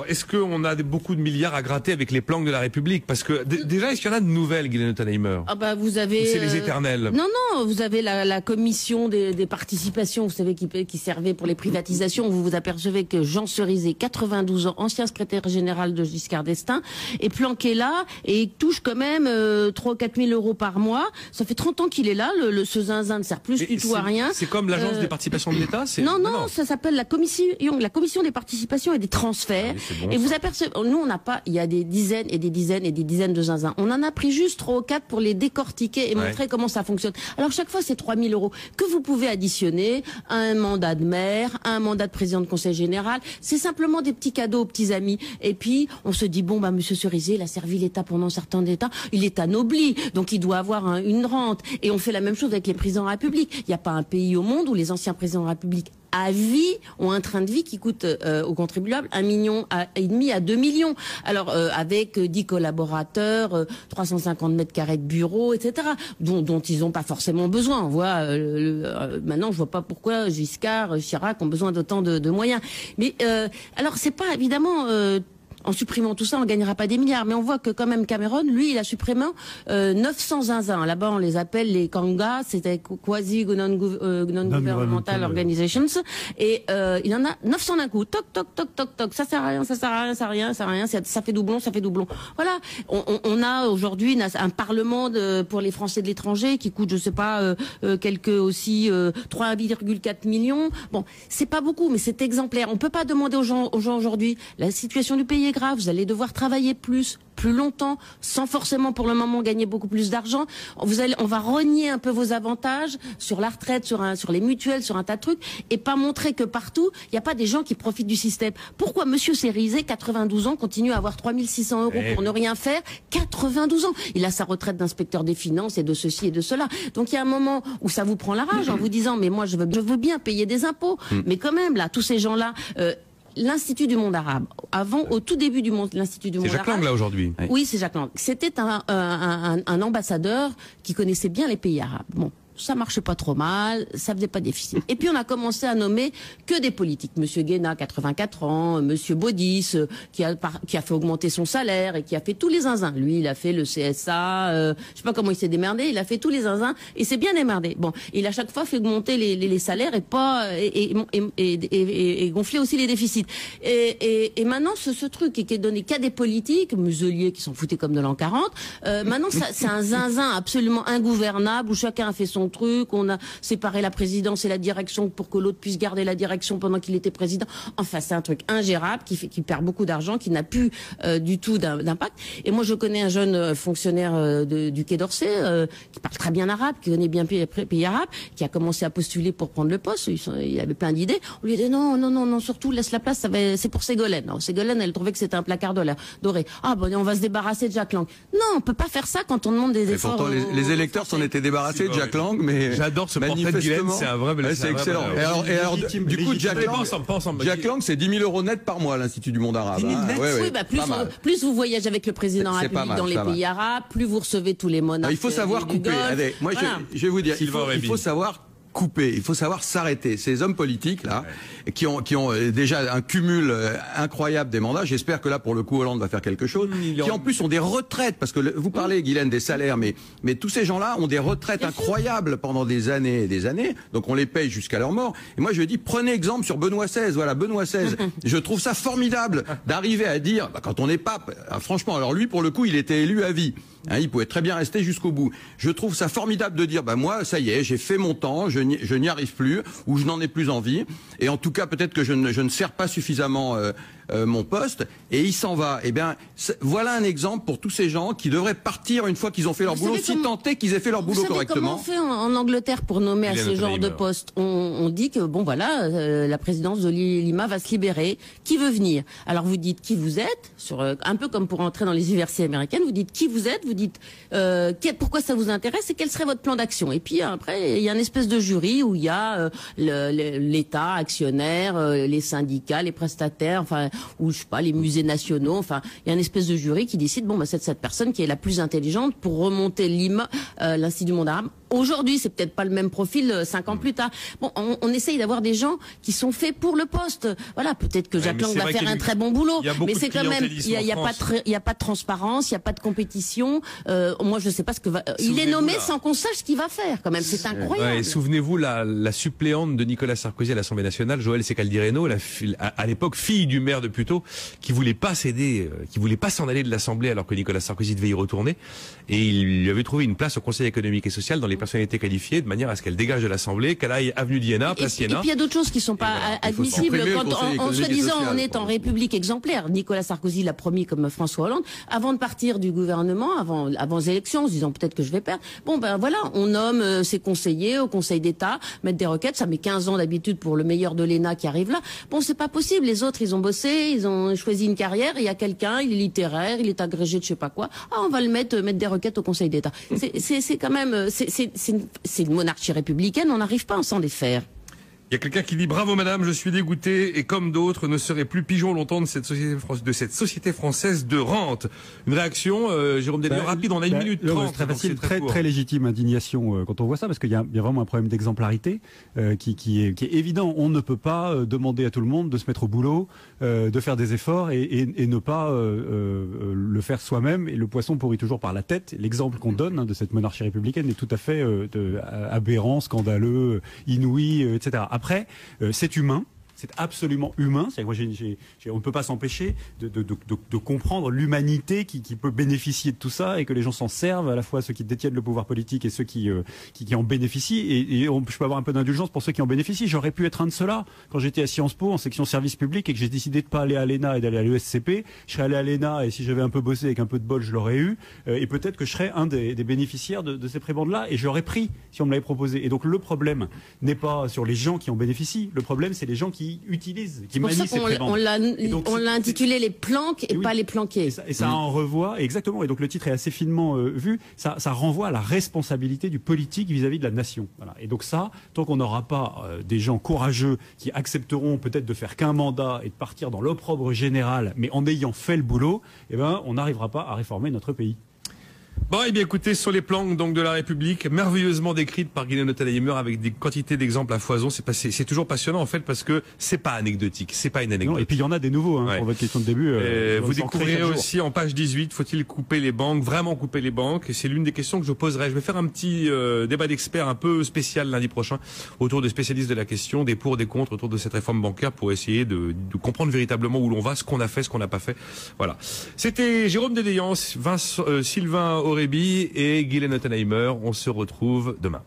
est-ce qu'on a beaucoup de milliards à gratter avec les planques de la République? Parce que déjà, est-ce qu'il y en a de nouvelles, Guylaine Ottenheimer? Ah bah vous avez. C'est les éternels. Non, non, vous avez la commission des participations, vous savez, qui servait pour les privatisations. Vous vous apercevez que Jean Cerizet, 92 ans, ancien secrétaire général de Giscard d'Estaing, est planqué là et il touche quand même 3 ou 4 000 euros par mois. Ça fait 30 ans qu'il est là. Ce zinzin ne sert plus du tout à rien. C'est comme l'agence des participations de l'État? Non, ça s'appelle la commission des participations et des transferts. Ah oui, bon, et vous apercevez, nous on n'a pas, il y a des dizaines et des dizaines et des dizaines de zinzins. On en a pris juste 3 ou 4 pour les décortiquer et montrer comment ça fonctionne. Alors chaque fois c'est 3 000 euros que vous pouvez additionner à un mandat de maire, à un mandat de président de conseil général. C'est simplement des petits cadeaux aux petits amis. Et puis on se dit bon bah Monsieur Cerizet, il a servi l'État pendant certains d'État, il est anobli, donc il doit avoir une rente. Et on fait la même chose avec les présidents de la République. Il n'y a pas un pays au monde où les anciens présidents de la République à vie ont un train de vie qui coûte aux contribuables 1,5 million à 2 millions. Alors avec 10 collaborateurs, 350 mètres carrés de bureau, etc. dont ils n'ont pas forcément besoin. On voit maintenant, je vois pas pourquoi Giscard, Chirac ont besoin d'autant de moyens. Mais alors c'est pas évidemment. En supprimant tout ça, on ne gagnera pas des milliards. Mais on voit que quand même Cameron, lui, il a supprimé 900 zinzins. Là-bas, on les appelle les Kangas, c'était quasi-non-governmental organizations. Et il en a 900 d'un coup. Toc, toc, toc, toc, toc. Ça sert à rien, ça sert à rien, ça sert à rien, ça sert à rien. Ça fait doublon, ça fait doublon. Voilà. On a aujourd'hui un parlement pour les Français de l'étranger qui coûte, je sais pas, quelques aussi 3,4 millions. Bon, c'est pas beaucoup, mais c'est exemplaire. On peut pas demander aux gens aujourd'hui. La situation du pays est grave, vous allez devoir travailler plus longtemps, sans forcément pour le moment gagner beaucoup plus d'argent. On va renier un peu vos avantages sur la retraite, sur les mutuelles, sur un tas de trucs, et pas montrer que partout, il n'y a pas des gens qui profitent du système. Pourquoi Monsieur Cerizet, 92 ans, continue à avoir 3 600 euros pour ne rien faire? 92 ans. Il a sa retraite d'inspecteur des finances et de ceci et de cela. Donc il y a un moment où ça vous prend la rage en vous disant, mais moi je veux bien payer des impôts. Mais quand même, là, tous ces gens-là, l'Institut du monde arabe. Au tout début l'Institut du monde arabe. C'est Jacques Lang, là, aujourd'hui. Oui, c'est Jacques Lang. C'était un ambassadeur qui connaissait bien les pays arabes. Bon. Ça marchait pas trop mal, ça faisait pas déficit. Et puis on a commencé à nommer que des politiques. Monsieur Guéna, 84 ans, Monsieur Baudis, qui a fait augmenter son salaire et qui a fait tous les zinzins. Lui, il a fait le CSA, je sais pas comment il s'est démerdé, il a fait tous les zinzins et s'est bien démerdé. Bon, il a chaque fois fait augmenter les salaires et gonfler aussi les déficits. Et maintenant, ce truc qui est donné qu'à des politiques, Muselier qui s'en foutait comme de l'an 40, maintenant c'est un zinzin absolument ingouvernable où chacun a fait son truc, on a séparé la présidence et la direction pour que l'autre puisse garder la direction pendant qu'il était président. Enfin, c'est un truc ingérable qui perd beaucoup d'argent, qui n'a plus du tout d'impact. Et moi, je connais un jeune fonctionnaire du Quai d'Orsay qui parle très bien arabe, qui connaît bien le pays arabe, qui a commencé à postuler pour prendre le poste. Il avait plein d'idées. On lui a dit non, surtout laisse la place, c'est pour Ségolène. Alors, Ségolène, elle trouvait que c'était un placard doré. Ah bon, on va se débarrasser de Jacques Lang. Non, on peut pas faire ça quand on demande des efforts. Pourtant, les électeurs s'en étaient débarrassés de Jacques Lang. Mais j'adore ce portrait de Guylaine, c'est un vrai. C'est excellent. Et alors, du coup, Jacques Lang, c'est 10 000 euros net par mois à l'Institut du monde arabe. 10 000 net. Oui, bah plus vous voyagez avec le président de la République dans les pays arabes, plus vous recevez tous les monarques. Il faut savoir couper. Moi, je vais vous dire, il faut savoir couper, il faut savoir s'arrêter. Ces hommes politiques là, qui ont déjà un cumul incroyable des mandats. J'espère que là, pour le coup, Hollande va faire quelque chose. Qui en plus ont des retraites, parce que vous parlez, Guylaine, des salaires, mais tous ces gens-là ont des retraites incroyables pendant des années et des années. Donc on les paye jusqu'à leur mort. Et moi, je dis, prenez exemple sur Benoît XVI. Voilà, Benoît XVI. Je trouve ça formidable d'arriver à dire, quand on est pape, franchement, alors lui, pour le coup, il était élu à vie. Il pouvait très bien rester jusqu'au bout. Je trouve ça formidable de dire, moi, ça y est, j'ai fait mon temps, je n'y arrive plus, ou je n'en ai plus envie. Et en tout cas, peut-être que je ne sers pas suffisamment mon poste, et il s'en va. Eh bien, voilà un exemple pour tous ces gens qui devraient partir une fois qu'ils ont fait leur boulot, si tant est qu'ils aient fait leur boulot correctement. Comment on fait en Angleterre pour nommer à ce genre de poste? On dit que, bon voilà, la présidence de Lima va se libérer. Qui veut venir? Alors vous dites qui vous êtes, un peu comme pour entrer dans les universités américaines, vous dites qui vous êtes, vous dites pourquoi ça vous intéresse et quel serait votre plan d'action. Et puis après, il y a une espèce de jury où il y a l'État, actionnaire, les syndicats, les prestataires, enfin, ou je sais pas, les musées nationaux, enfin, il y a une espèce de jury qui décide, c'est cette personne qui est la plus intelligente pour remonter l'Institut du monde arabe aujourd'hui, c'est peut-être pas le même profil 5 ans plus tard. Bon, on essaye d'avoir des gens qui sont faits pour le poste. Voilà, peut-être que Jack Lang va faire un très bon boulot, mais c'est quand même, il y a pas de transparence, il y a pas de compétition. Moi, je sais pas ce que va. Il est nommé sans qu'on sache ce qu'il va faire. Quand même, c'est incroyable. Souvenez-vous la suppléante de Nicolas Sarkozy à l'Assemblée nationale, Joëlle Secaldireno, à l'époque fille du maire de Puteaux, qui voulait pas céder, qui voulait pas s'en aller de l'Assemblée alors que Nicolas Sarkozy devait y retourner, et il lui avait trouvé une place au Conseil économique et social dans les personnalités qualifiées, de manière à ce qu'elle dégage de l'Assemblée, qu'elle aille avenue d'Iéna, place Iéna. Et puis il y a d'autres choses qui sont pas admissibles. Quand en soi-disant on est en république exemplaire, Nicolas Sarkozy l'a promis comme François Hollande, avant de partir du gouvernement, avant les élections, en se disant peut-être que je vais perdre. Bon ben voilà, on nomme ses conseillers au Conseil d'État, mettre des requêtes, ça met 15 ans d'habitude pour le meilleur de l'ENA qui arrive là. Bon, c'est pas possible, les autres ils ont bossé, ils ont choisi une carrière, il y a quelqu'un, il est littéraire, il est agrégé de je sais pas quoi. Ah, on va le mettre des requêtes au Conseil d'État. C'est quand même c'est une monarchie républicaine, on n'arrive pas à s'en défaire. Il y a quelqu'un qui dit bravo madame, je suis dégoûté et comme d'autres ne serai plus pigeon longtemps de cette société française de rente. Une réaction, Jérôme Deslions, rapide, on a 1 minute 30. Très facile, très légitime indignation quand on voit ça, parce qu'il y a vraiment un problème d'exemplarité qui est évident. On ne peut pas demander à tout le monde de se mettre au boulot, de faire des efforts et ne pas le faire soi-même. Et le poisson pourrit toujours par la tête. L'exemple qu'on donne de cette monarchie républicaine est tout à fait aberrant, scandaleux, inouï, etc. Après, c'est humain. C'est absolument humain. C'est-à-dire que on ne peut pas s'empêcher de comprendre l'humanité qui peut bénéficier de tout ça et que les gens s'en servent, à la fois ceux qui détiennent le pouvoir politique et ceux qui en bénéficient. Et je peux avoir un peu d'indulgence pour ceux qui en bénéficient. J'aurais pu être un de ceux-là quand j'étais à Sciences Po en section service public et que j'ai décidé de pas aller à l'ENA et d'aller à l'ESCP. Je serais allé à l'ENA et si j'avais un peu bossé avec un peu de bol, je l'aurais eu. Et peut-être que je serais un des bénéficiaires de ces prébendes-là et je l'aurais pris si on me l'avait proposé. Et donc le problème n'est pas sur les gens qui en bénéficient. Le problème, c'est les gens qui utilisent, qui manient ces prébendes. On l'a intitulé les planques et pas les planqués. Et ça en revoit, exactement. Et donc le titre est assez finement vu. Ça renvoie à la responsabilité du politique vis-à-vis de la nation. Voilà. Et donc ça, tant qu'on n'aura pas des gens courageux qui accepteront peut-être de faire qu'un mandat et de partir dans l'opprobre général, mais en ayant fait le boulot, eh ben, on n'arrivera pas à réformer notre pays. Bon, eh bien, écoutez, sur les planques donc de la République, merveilleusement décrites par Guylaine Othel-Heimer avec des quantités d'exemples à foison. C'est toujours passionnant en fait parce que c'est pas anecdotique, c'est pas une anecdote. Non, et puis il y en a des nouveaux pour votre question de début. Vous découvrirez aussi en page 18, faut-il couper les banques, vraiment couper les banques? Et c'est l'une des questions que je poserai. Je vais faire un petit débat d'experts un peu spécial lundi prochain autour des spécialistes de la question, des pour, des contre autour de cette réforme bancaire pour essayer de comprendre véritablement où l'on va, ce qu'on a fait, ce qu'on n'a pas fait. Voilà. C'était Jérôme Deslions, Sylvain Aurébi et Guylaine Othel-Heimer. On se retrouve demain.